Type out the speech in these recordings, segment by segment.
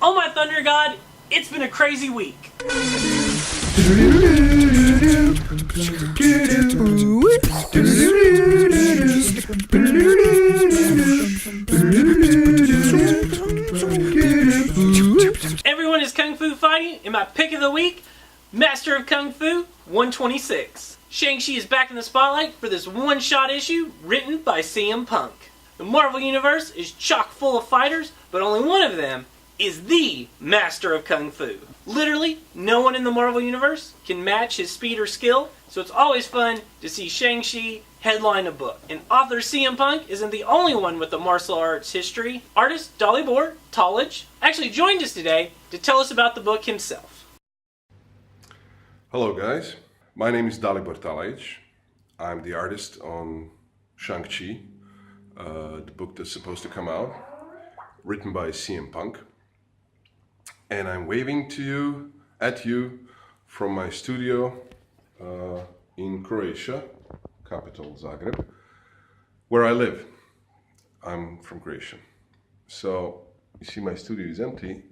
Oh my Thunder God, it's been a crazy week. Everyone is Kung Fu fighting, and my pick of the week, Master of Kung Fu 126. Shang-Chi is back in the spotlight for this one-shot issue written by CM Punk. The Marvel Universe is chock full of fighters, but only one of them is the Master of Kung Fu. Literally, no one in the Marvel Universe can match his speed or skill, so it's always fun to see Shang-Chi headline a book. And author CM Punk isn't the only one with the martial arts history. Artist Dalibor Talij actually joined us today to tell us about the book himself. Hello guys, my name is Dalibor Talij. I'm the artist on Shang-Chi, the book that's supposed to come out, written by CM Punk. And I'm waving at you from my studio in Croatia, capital Zagreb, where I live. I'm from Croatia. So you see my studio is empty.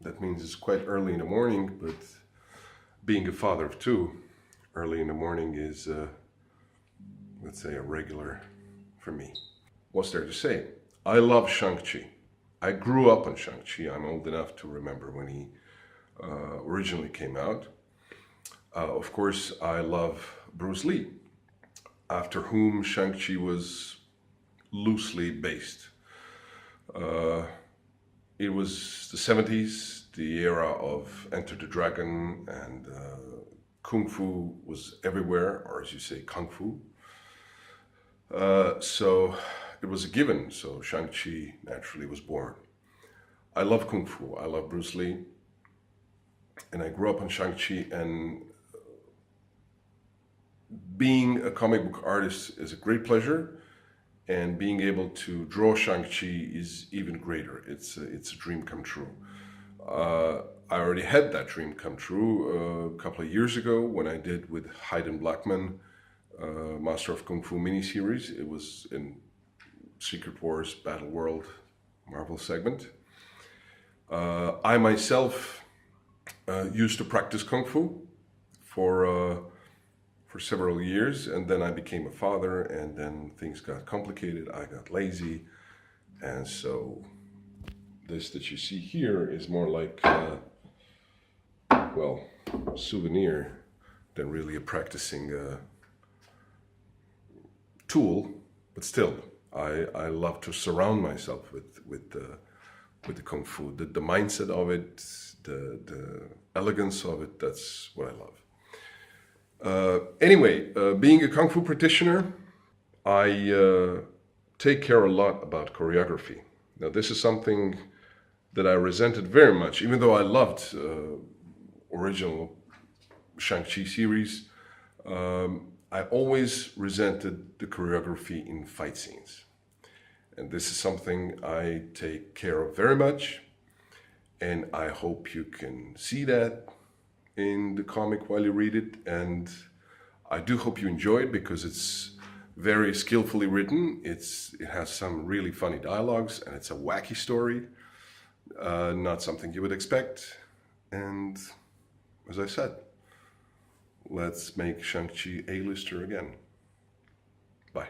That means it's quite early in the morning, but being a father of two, early in the morning is, let's say, a regular for me. What's there to say? I love Shang-Chi. I grew up on Shang-Chi. I'm old enough to remember when he originally came out. Of course, I love Bruce Lee, after whom Shang-Chi was loosely based. It was the 70s, the era of Enter the Dragon, and Kung Fu was everywhere, or as you say, Kung Fu. So it was a given, so Shang-Chi naturally was born. I love Kung Fu, I love Bruce Lee, and I grew up on Shang-Chi, and being a comic book artist is a great pleasure, and being able to draw Shang-Chi is even greater. It's a dream come true. I already had that dream come true a couple of years ago when I did with Hayden Blackman, Master of Kung Fu miniseries. It was in Secret Wars Battle World Marvel segment. I myself used to practice Kung Fu for several years, and then I became a father, and then things got complicated. I got lazy, and so this that you see here is more like, well, a souvenir than really a practicing tool, but still, I love to surround myself with the Kung Fu, the mindset of it, the elegance of it. That's what I love. Anyway, being a Kung Fu practitioner, I take care a lot about choreography. Now, this is something that I resented very much, even though I loved original Shang-Chi series. I always resented the choreography in fight scenes. And this is something I take care of very much. And I hope you can see that in the comic while you read it. And I do hope you enjoy it because it's very skillfully written. It has some really funny dialogues, and it's a wacky story. Not something you would expect. And as I said, let's make Shang-Chi A-lister again. Bye.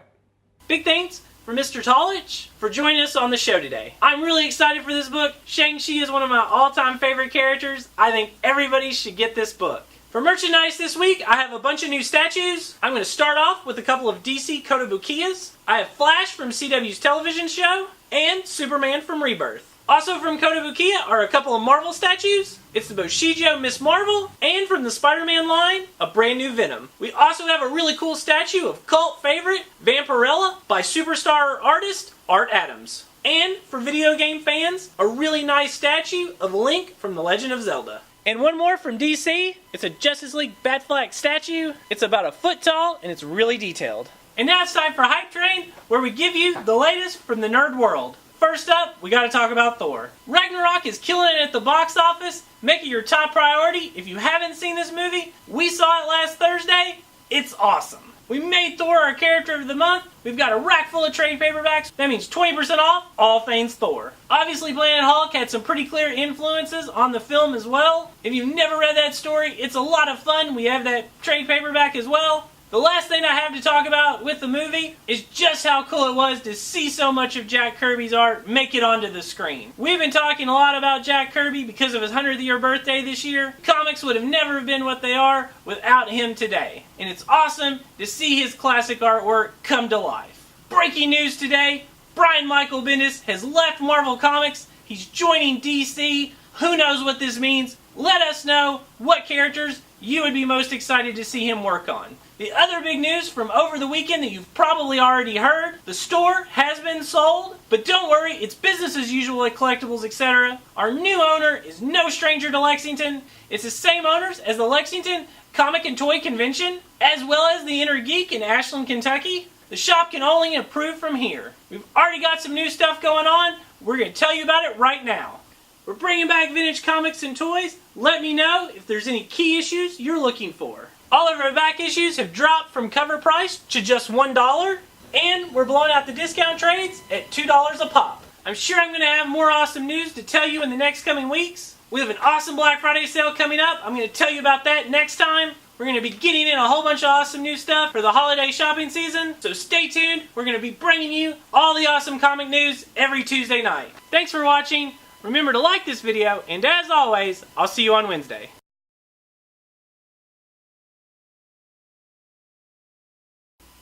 Big thanks for Mr. Talij for joining us on the show today. I'm really excited for this book. Shang-Chi is one of my all-time favorite characters. I think everybody should get this book. For merchandise this week, I have a bunch of new statues. I'm going to start off with a couple of DC Kotobukiyas. I have Flash from CW's television show, and Superman from Rebirth. Also from Kotobukiya are a couple of Marvel statues. It's the Bushido Miss Marvel, and from the Spider-Man line, a brand new Venom. We also have a really cool statue of cult favorite Vampirella by superstar artist Art Adams. And for video game fans, a really nice statue of Link from The Legend of Zelda. And one more from DC. It's a Justice League Batfleck statue. It's about a foot tall, and it's really detailed. And now it's time for Hypetrain, where we give you the latest from the nerd world. First up, we gotta talk about Thor. Ragnarok is killing it at the box office. Make it your top priority. If you haven't seen this movie, we saw it last Thursday. It's awesome. We made Thor our character of the month. We've got a rack full of trade paperbacks. That means 20% off all things Thor. Obviously, Planet Hulk had some pretty clear influences on the film as well. If you've never read that story, it's a lot of fun. We have that trade paperback as well. The last thing I have to talk about with the movie is just how cool it was to see so much of Jack Kirby's art make it onto the screen. We've been talking a lot about Jack Kirby because of his 100th year birthday this year. Comics would have never been what they are without him today. And it's awesome to see his classic artwork come to life. Breaking news today, Brian Michael Bendis has left Marvel Comics. He's joining DC. Who knows what this means? Let us know what characters you would be most excited to see him work on. The other big news from over the weekend that you've probably already heard, the store has been sold, but don't worry, it's business as usual at Collectibles Etc. Our new owner is no stranger to Lexington. It's the same owners as the Lexington Comic and Toy Convention, as well as the Inner Geek in Ashland, Kentucky. The shop can only improve from here. We've already got some new stuff going on. We're going to tell you about it right now. We're bringing back vintage comics and toys. Let me know if there's any key issues you're looking for. All of our back issues have dropped from cover price to just $1, and we're blowing out the discount trades at $2 a pop. I'm sure I'm going to have more awesome news to tell you in the next coming weeks. We have an awesome Black Friday sale coming up. I'm going to tell you about that next time. We're going to be getting in a whole bunch of awesome new stuff for the holiday shopping season, so stay tuned. We're going to be bringing you all the awesome comic news every Tuesday night. Thanks for watching. Remember to like this video, and as always, I'll see you on Wednesday.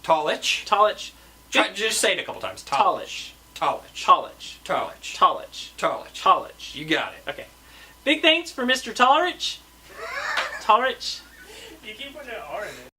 Tallich. Tallich. Just say it a couple times. Tallich. Tallich. Tallich. Tallich. Tallich. Tallich. Tallich. You got it. Okay. Big thanks for Mr. Talrich. Talrich. You keep putting an R in it.